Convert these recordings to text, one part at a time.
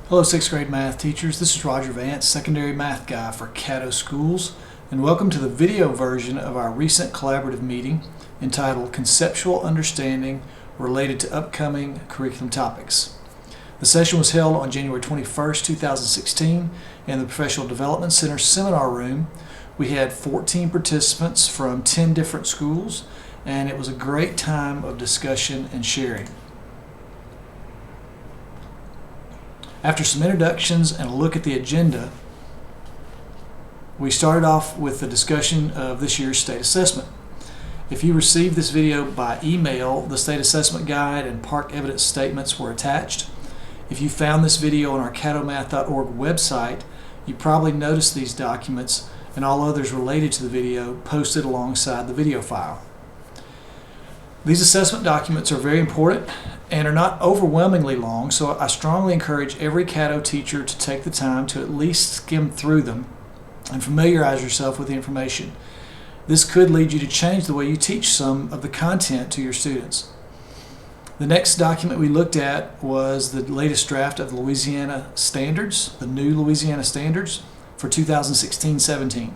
Hello 6th grade math teachers, this is Roger Vance, secondary math guy for Caddo Schools, and welcome to the video version of our recent collaborative meeting entitled Conceptual Understanding Related to Upcoming Curriculum Topics. The session was held on January 21st, 2016 in the Professional Development Center seminar room. We had 14 participants from 10 different schools, and it was a great time of discussion and sharing. After some introductions and a look at the agenda, we started off with the discussion of this year's state assessment. If you received this video by email, the state assessment guide and park evidence statements were attached. If you found this video on our caddomath.org website, you probably noticed these documents and all others related to the video posted alongside the video file. These assessment documents are very important and are not overwhelmingly long, so I strongly encourage every Caddo teacher to take the time to at least skim through them and familiarize yourself with the information. This could lead you to change the way you teach some of the content to your students. The next document we looked at was the latest draft of the Louisiana Standards, the new Louisiana Standards for 2016-17.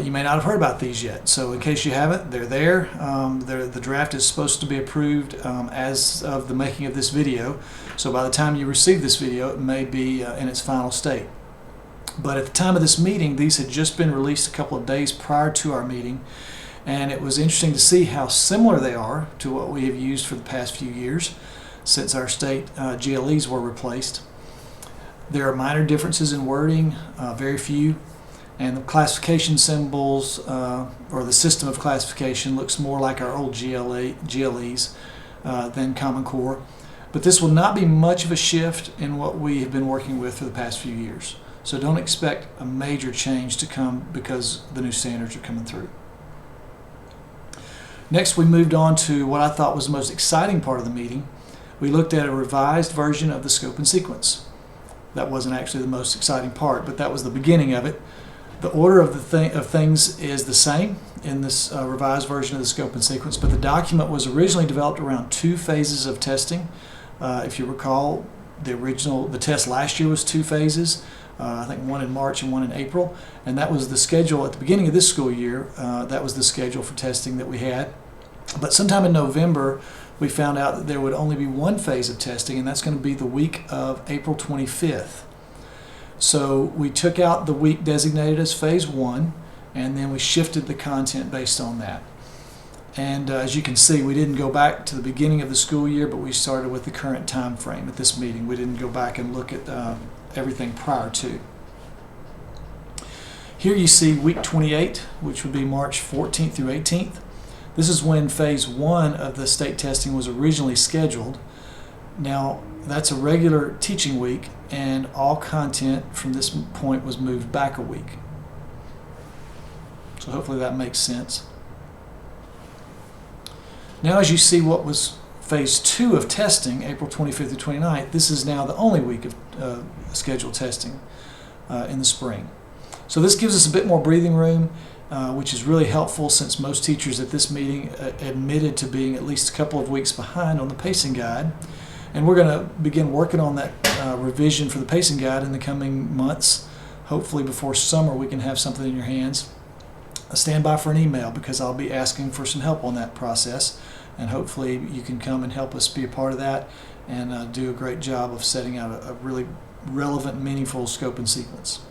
You may not have heard about these yet, so in case you haven't, they're there. The draft is supposed to be approved as of the making of this video, so by the time you receive this video, it may be in its final state. But at the time of this meeting, these had just been released a couple of days prior to our meeting, and it was interesting to see how similar they are to what we have used for the past few years since our state GLEs were replaced. There are minor differences in wording, very few. And the classification symbols, or the system of classification, looks more like our old GLEs than Common Core. But this will not be much of a shift in what we have been working with for the past few years. So don't expect a major change to come because the new standards are coming through. Next, we moved on to what I thought was the most exciting part of the meeting. We looked at a revised version of the scope and sequence. That wasn't actually the most exciting part, but that was the beginning of it. The order of things is the same in this revised version of the scope and sequence, but the document was originally developed around 2 phases of testing. If you recall, the test last year was 2 phases, I think one in March and one in April, and that was the schedule at the beginning of this school year. That was the schedule for testing that we had. But sometime in November, we found out that there would only be 1 phase of testing, and that's going to be the week of April 25th. So we took out the week designated as phase 1, and then we shifted the content based on that. And as you can see, we didn't go back to the beginning of the school year, but we started with the current time frame at this meeting. We didn't go back and look at everything prior to. Here you see week 28, which would be March 14th through 18th. This is when phase 1 of the state testing was originally scheduled. Now, that's a regular teaching week, and all content from this point was moved back a week. So hopefully that makes sense. Now, as you see what was phase 2 of testing, April 25th to 29th, this is now the only week of scheduled testing in the spring. So this gives us a bit more breathing room, which is really helpful since most teachers at this meeting admitted to being at least a couple of weeks behind on the pacing guide. And we're going to begin working on that revision for the pacing guide in the coming months. Hopefully before summer we can have something in your hands. Stand by for an email because I'll be asking for some help on that process, and hopefully you can come and help us be a part of that and do a great job of setting out a really relevant, meaningful scope and sequence.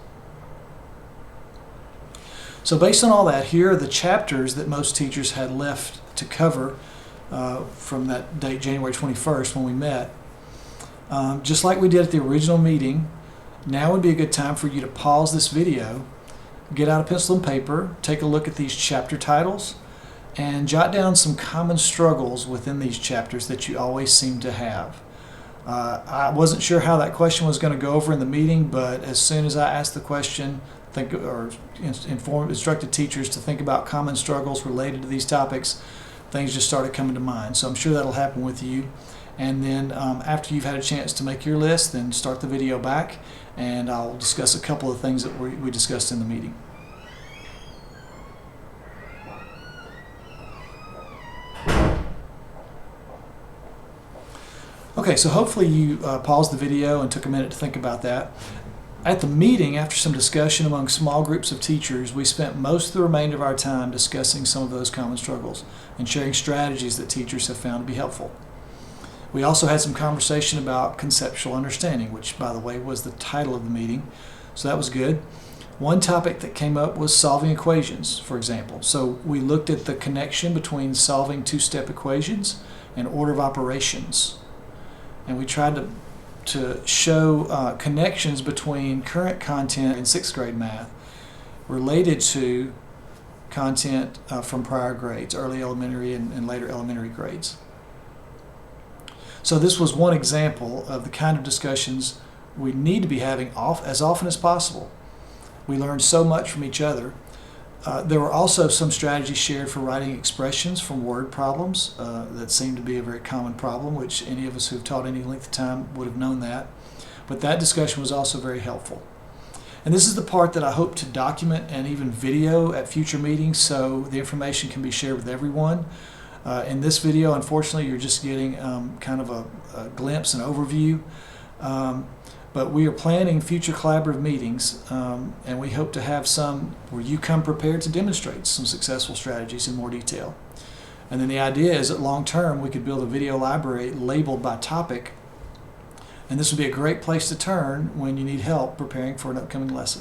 So based on all that, here are the chapters that most teachers had left to cover from that date, January 21st, when we met. Just like we did at the original meeting, now would be a good time for you to pause this video, get out a pencil and paper, take a look at these chapter titles, and jot down some common struggles within these chapters that you always seem to have. I wasn't sure how that question was going to go over in the meeting, but as soon as I asked the question, instructed teachers to think about common struggles related to these topics, things just started coming to mind. So I'm sure that'll happen with you. And then after you've had a chance to make your list, then start the video back, and I'll discuss a couple of things that we discussed in the meeting. Okay, so hopefully you paused the video and took a minute to think about that. At the meeting, after some discussion among small groups of teachers, we spent most of the remainder of our time discussing some of those common struggles and sharing strategies that teachers have found to be helpful. We also had some conversation about conceptual understanding, which, by the way, was the title of the meeting, so that was good. One topic that came up was solving equations, for example. So we looked at the connection between solving two-step equations and order of operations. And we tried to show connections between current content in 6th grade math related to content from prior grades, early elementary and later elementary grades. So this was one example of the kind of discussions we need to be having as often as possible. We learned so much from each other. There were also some strategies shared for writing expressions from word problems that seemed to be a very common problem, which any of us who've taught any length of time would have known that. But that discussion was also very helpful. And this is the part that I hope to document and even video at future meetings so the information can be shared with everyone. In this video, unfortunately, you're just getting kind of a glimpse, an overview. But we are planning future collaborative meetings, and we hope to have some where you come prepared to demonstrate some successful strategies in more detail. And then the idea is that long term we could build a video library labeled by topic, and this would be a great place to turn when you need help preparing for an upcoming lesson.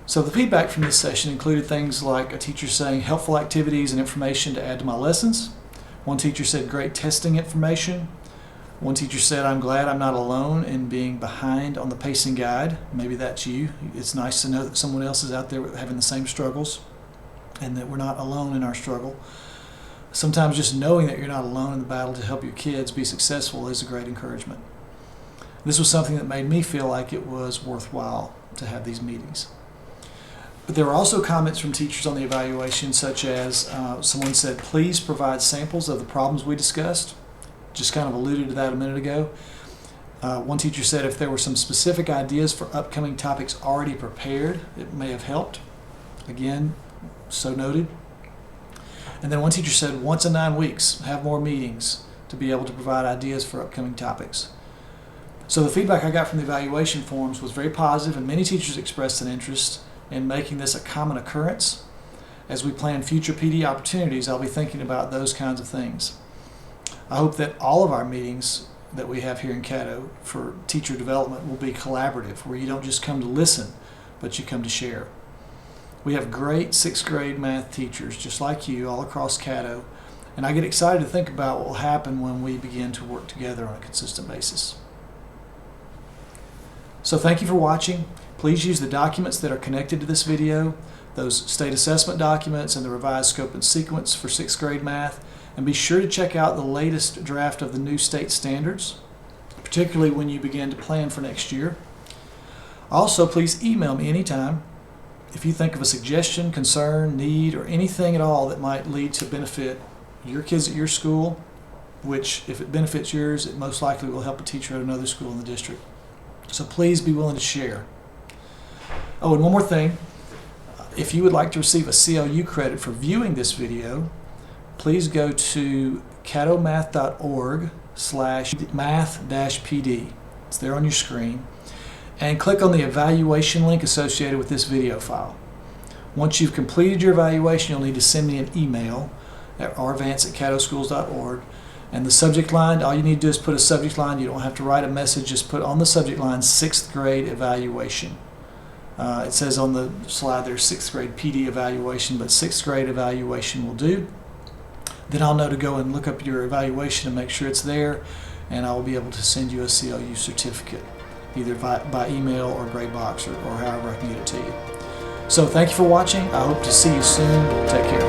So the feedback from this session included things like a teacher saying helpful activities and information to add to my lessons. One teacher said great testing information. One teacher said, I'm glad I'm not alone in being behind on the pacing guide. Maybe that's you. It's nice to know that someone else is out there having the same struggles and that we're not alone in our struggle. Sometimes just knowing that you're not alone in the battle to help your kids be successful is a great encouragement. This was something that made me feel like it was worthwhile to have these meetings. But there were also comments from teachers on the evaluation, such as someone said, please provide samples of the problems we discussed. Just kind of alluded to that a minute ago. One teacher said if there were some specific ideas for upcoming topics already prepared, it may have helped. Again, so noted. And then one teacher said once in 9 weeks, have more meetings to be able to provide ideas for upcoming topics. So the feedback I got from the evaluation forums was very positive, and many teachers expressed an interest in making this a common occurrence. As we plan future PD opportunities, I'll be thinking about those kinds of things. I hope that all of our meetings that we have here in Caddo for teacher development will be collaborative, where you don't just come to listen, but you come to share. We have great 6th grade math teachers, just like you, all across Caddo, and I get excited to think about what will happen when we begin to work together on a consistent basis. So thank you for watching. Please use the documents that are connected to this video, those state assessment documents and the revised scope and sequence for 6th grade math. And be sure to check out the latest draft of the new state standards, particularly when you begin to plan for next year. Also, please email me anytime if you think of a suggestion, concern, need, or anything at all that might lead to benefit your kids at your school, which if it benefits yours, it most likely will help a teacher at another school in the district. So please be willing to share. Oh, and one more thing. If you would like to receive a CLU credit for viewing this video, please go to caddomath.org/math-pd. It's there on your screen. And click on the evaluation link associated with this video file. Once you've completed your evaluation, you'll need to send me an email at rvance@caddoschools.org. And the subject line, all you need to do is put a subject line. You don't have to write a message. Just put on the subject line 6th grade evaluation. It says on the slide there's 6th grade PD evaluation, but 6th grade evaluation will do. Then I'll know to go and look up your evaluation and make sure it's there, and I will be able to send you a CLU certificate, either by email or gray box or however I can get it to you. So thank you for watching. I hope to see you soon. Take care.